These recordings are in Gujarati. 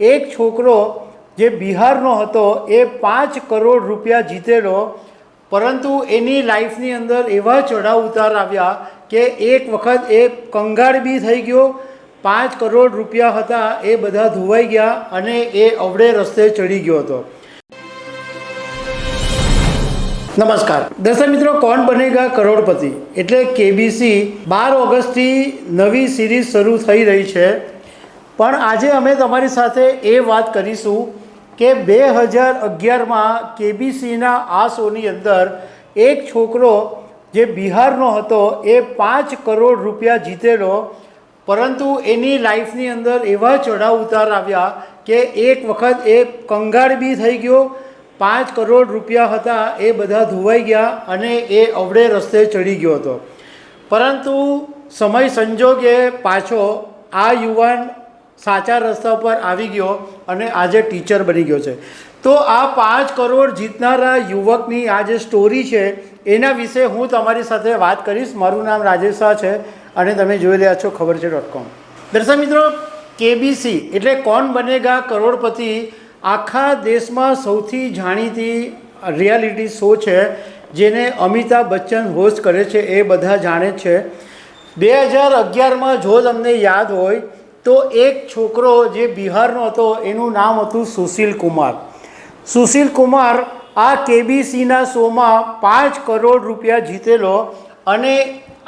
એક છોકરો જે બિહારનો હતો એ 5 કરોડ રૂપિયા જીતેલો, પરંતુ એની લાઈફની અંદર એવા ચઢાવ ઉતાર આવ્યા કે એક વખત એ કંગાળ બી થઈ ગયો. 5 કરોડ રૂપિયા હતા એ બધા ધોવાઈ ગયા અને એ અવળે રસ્તે ચડી ગયો હતો. નમસ્કાર દર્શક મિત્રો, કોણ બનેગા કરોડપતિ એટલે કેબીસી 12 ઓગસ્ટથી નવી સિરીઝ શરૂ થઈ રહી છે. પણ આજે અમે તમારી સાથે એ વાત કરીશું કે 2011માં કેબીસીના આ શોની અંદર એક છોકરો જે બિહારનો હતો એ 5 કરોડ રૂપિયા જીતેલો, પરંતુ એની લાઈફની અંદર એવા ચઢાવ ઉતાર આવ્યા કે એક વખત એ કંગાળ બી થઈ ગયો. 5 કરોડ રૂપિયા હતા એ બધા ધોવાઈ ગયા અને એ અવળે રસ્તે ચડી ગયો હતો. પરંતુ સમય સંજોગે પાછો આ યુવાન સાચા રસ્તા પર આવી ગયો અને આજે ટીચર બની ગયો છે. તો આ 5 કરોડ જીતનારા યુવકની આ જે સ્ટોરી છે એના વિશે હું તમારી સાથે વાત કરીશ. મારું નામ રાજેશ શાહ છે અને તમે જોઈ રહ્યા છો ખબર છે.com. દર્શક મિત્રો, કેબીસી એટલે કોણ બનેગા કરોડપતિ આખા દેશમાં સૌથી જાણીતી રિયાલિટી શો છે, જેને અમિતાભ બચ્ચન હોસ્ટ કરે છે, એ બધા જાણે જ છે. 2011માં જો તમને યાદ હોય તો એક છોકરો જે બિહારનો હતો એનું નામ હતું સુશીલ કુમાર. સુશીલ કુમાર આ કેબીસીના શોમાં 5 કરોડ રૂપિયા જીતેલો અને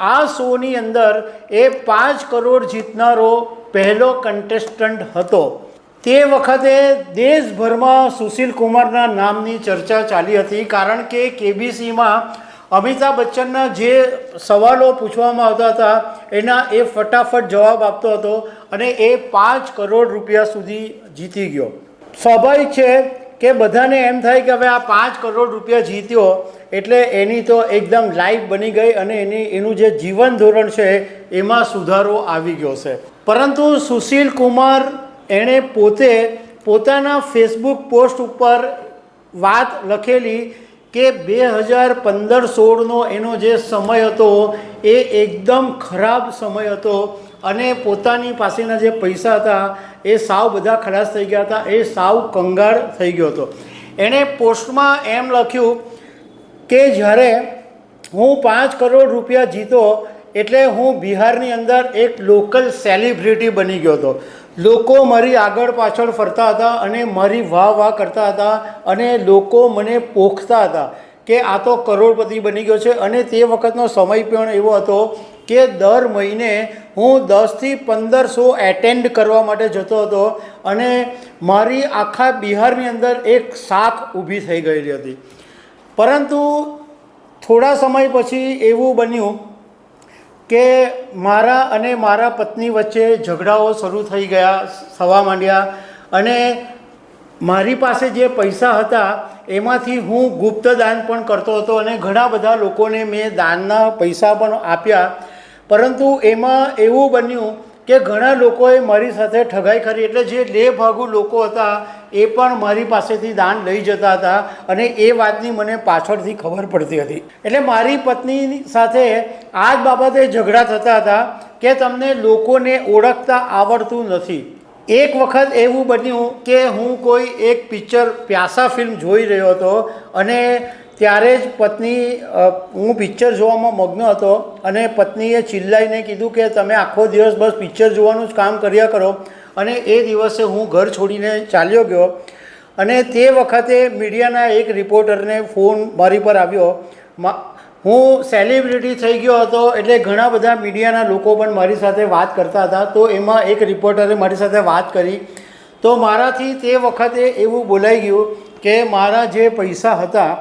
આ શોની અંદર એ 5 કરોડ જીતનારો પહેલો કન્ટેસ્ટન્ટ હતો. તે વખતે દેશભરમાં સુશીલ કુમારના નામની ચર્ચા ચાલી હતી, કારણ કે કેબીસીમાં અમિતાભ બચ્ચનના જે સવાલો પૂછવામાં આવતા હતા એના એ ફટાફટ જવાબ આપતો હતો અને એ 5 કરોડ રૂપિયા સુધી જીતી ગયો. સ્વાભાવિક છે કે બધાને એમ થાય કે હવે આ 5 કરોડ રૂપિયા જીત્યો એટલે એની તો એકદમ લાઈફ બની ગઈ અને એનું જે જીવન ધોરણ છે એમાં સુધારો આવી ગયો છે. પરંતુ સુશીલ કુમાર એણે પોતાના ફેસબુક પોસ્ટ ઉપર વાત લખેલી કે 2015-16નો એનો જે સમય હતો એ એકદમ ખરાબ સમય હતો અને પોતાની પાસેના જે પૈસા હતા એ સાવ બધા ખલાસ થઈ ગયા હતા, એ સાવ કંગાળ થઈ ગયો હતો. એણે પોસ્ટમાં એમ લખ્યું કે જ્યારે હું 5 કરોડ રૂપિયા જીતો એટલે હું બિહારની અંદર એક લોકલ સેલિબ્રિટી બની ગયો હતો. લોકો મારી આગળ પાછળ ફરતા હતા અને મારી વાહ કરતા હતા અને લોકો મને પોખતા હતા કે આ તો કરોડપતિ બની ગયો છે. અને તે વખતનો સમય પણ એવો હતો કે દર મહિને હું 10થી 15 શો એટેન્ડ કરવા માટે જતો હતો અને મારી આખા બિહારની અંદર એક શાખ ઊભી થઈ ગયેલી હતી. પરંતુ થોડા સમય પછી એવું બન્યું કે મારા અને મારા પત્ની વચ્ચે ઝઘડાઓ શરૂ થઈ થવા માંડ્યા અને મારી પાસે જે પૈસા હતા એમાંથી હું ગુપ્ત દાન પણ કરતો હતો અને ઘણા બધા લોકોને મેં દાનના પૈસા પણ આપ્યા. પરંતુ એમાં એવું બન્યું કે ઘણા લોકોએ મારી સાથે ઠગાઈ કરી, એટલે જે લેભાગુ લોકો હતા એ પણ મારી પાસેથી દાન લઈ જતા હતા અને એ વાતની મને પાછળથી ખબર પડતી હતી. એટલે મારી પત્ની સાથે આ જ બાબતે ઝઘડા થતા હતા કે તમને લોકોને ઓળખતા આવડતું નથી. એક વખત એવું બન્યું કે હું કોઈ એક પિક્ચર પ્યાસા ફિલ્મ જોઈ રહ્યો હતો અને ત્યારે જ હું પિક્ચર જોવામાં મગ્ન હતો અને પત્નીએ ચિલ્લાઈને કીધું કે તમે આખો દિવસ બસ પિક્ચર જોવાનું જ કામ કર્યા કરો. અને એ દિવસે હું ઘર છોડીને ચાલ્યો ગયો અને તે વખતે મીડિયાના એક રિપોર્ટરને ફોન મારી પર આવ્યો. હું સેલિબ્રિટી થઈ ગયો હતો એટલે ઘણા બધા મીડિયાના લોકો પણ મારી સાથે વાત કરતા હતા. તો એમાં એક રિપોર્ટરે મારી સાથે વાત કરી તો મારાથી તે વખતે એવું બોલાઈ ગયું કે મારા જે પૈસા હતા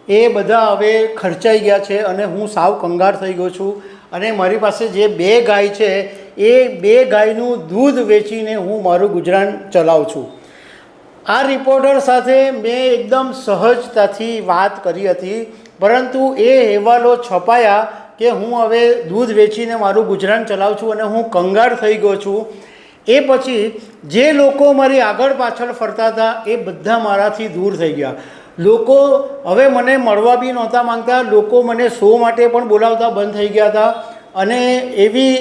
એ બધા હવે ખર્ચાઈ ગયા છે અને હું સાવ કંગાળ થઈ ગયો છું અને મારી પાસે જે 2 ગાય છે એ 2 ગાયનું દૂધ વેચીને હું મારું ગુજરાન ચલાવું છું. આ રિપોર્ટર સાથે મેં એકદમ સહજતાથી વાત કરી હતી, પરંતુ એ અહેવાલો છપાયા કે હું હવે દૂધ વેચીને મારું ગુજરાન ચલાવું છું અને હું કંગાળ થઈ ગયો છું. એ પછી જે લોકો મારી આગળ પાછળ ફરતા હતા એ બધા મારાથી દૂર થઈ ગયા. લોકો હવે મને મળવા બી નહોતા માંગતા, લોકો મને શો માટે પણ બોલાવતા બંધ થઈ ગયા હતા અને એવી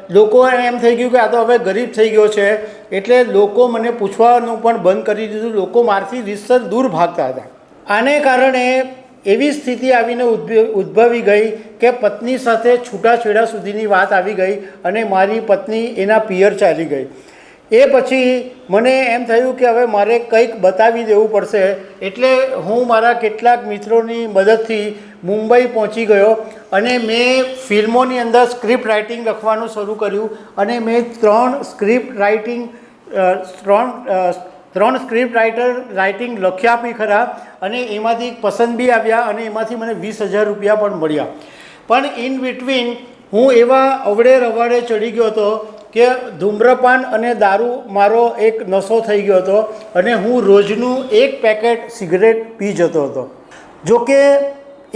લોકો એમ થઈ ગયું કે આ તો હવે ગરીબ થઈ ગયો છે, એટલે લોકો મને પૂછવાનું પણ બંધ કરી દીધું. લોકો મારથી રીતસર દૂર ભાગતા હતા. આને કારણે એવી સ્થિતિ આવીને ઉદ્ભવી ગઈ કે પત્ની સાથે છૂટાછેડા સુધીની વાત આવી ગઈ અને મારી પત્ની એના પિયર ચાલી ગઈ. એ પછી મને એમ થયું કે હવે મારે કંઈક બતાવી દેવું પડશે, એટલે હું મારા કેટલાક મિત્રોની મદદથી મુંબઈ પહોંચી ગયો અને મેં ફિલ્મોની અંદર સ્ક્રિપ્ટ રાઇટિંગ લખવાનું શરૂ કર્યું અને મેં ત્રણ સ્ક્રિપ્ટ રાઇટિંગ લખ્યા બી ખરા અને એમાંથી પસંદ બી આવ્યા અને એમાંથી મને 20,000 રૂપિયા પણ મળ્યા. પણ ઇન બિટવીન હું એવા અવળે રવાડે ચડી ગયો હતો કે ધૂમ્રપાન અને દારૂ મારો એક નશો થઈ ગયો હતો અને હું રોજનું 1 પેકેટ સિગરેટ પી જતો હતો. જોકે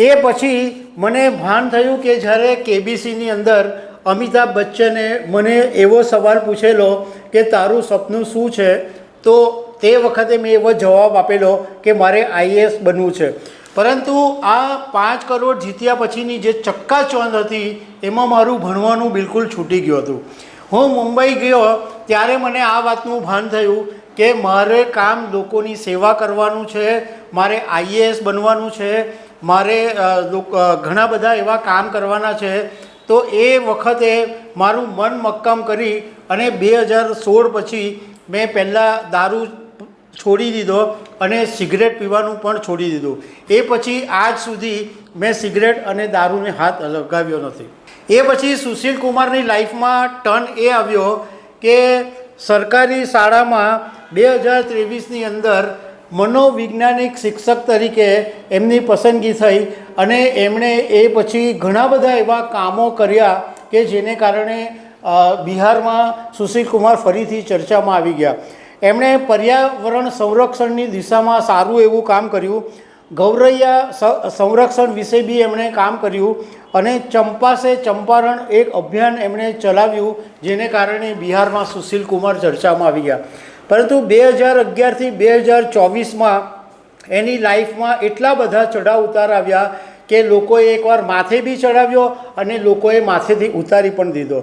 એ પછી મને ભાન થયું કે જ્યારે કેબીસીની અંદર અમિતાભ બચ્ચને મને એવો સવાલ પૂછેલો કે તારું સપનું શું છે, તો તે વખતે મેં એવો જવાબ આપેલો કે મારે IAS બનવું છે. પરંતુ આ 5 કરોડ જીત્યા પછીની જે ચક્કાચોંધ હતી એમાં મારું ભણવાનું બિલકુલ છૂટી ગયું હતું. હું મુંબઈ ગયો ત્યારે મને આ વાતનું ભાન થયું કે મારે કામ લોકોની સેવા કરવાનું છે, મારે IAS બનવાનું છે, મારે ઘણા બધા એવા કામ કરવાના છે. તો એ વખતે મારું મન મક્કમ કરી અને 2016 પછી મેં પહેલાં દારૂ છોડી દીધો અને સિગરેટ પીવાનું પણ છોડી દીધું. એ પછી આજ સુધી મેં સિગરેટ અને દારૂને હાથ લગાવ્યો નથી. એ પછી સુશીલ કુમારની લાઈફમાં ટર્ન એ આવ્યો કે સરકારી શાળામાં 2023ની અંદર મનોવૈજ્ઞાનિક શિક્ષક તરીકે એમની પસંદગી થઈ અને એમણે એ પછી ઘણા બધા એવા કામો કર્યા કે જેને કારણે બિહારમાં સુશીલ કુમાર ફરીથી ચર્ચામાં આવી ગયા. એમણે પર્યાવરણ સંરક્ષણની દિશામાં સારું એવું કામ કર્યું. ગૌરૈયા સંરક્ષણ વિશે બી એમણે કામ કર્યું અને ચંપા સે ચંપારણ એક અભિયાન એમણે ચલાવ્યું, જેને કારણે બિહારમાં સુશીલ કુમાર ચર્ચામાં આવી ગયા. પરંતુ 2011થી 2024માં એની લાઈફમાં એટલા બધા ચઢાવ ઉતાર આવ્યા કે લોકોએ એકવાર માથે બી ચડાવ્યો અને લોકોએ માથેથી ઉતારી પણ દીધો.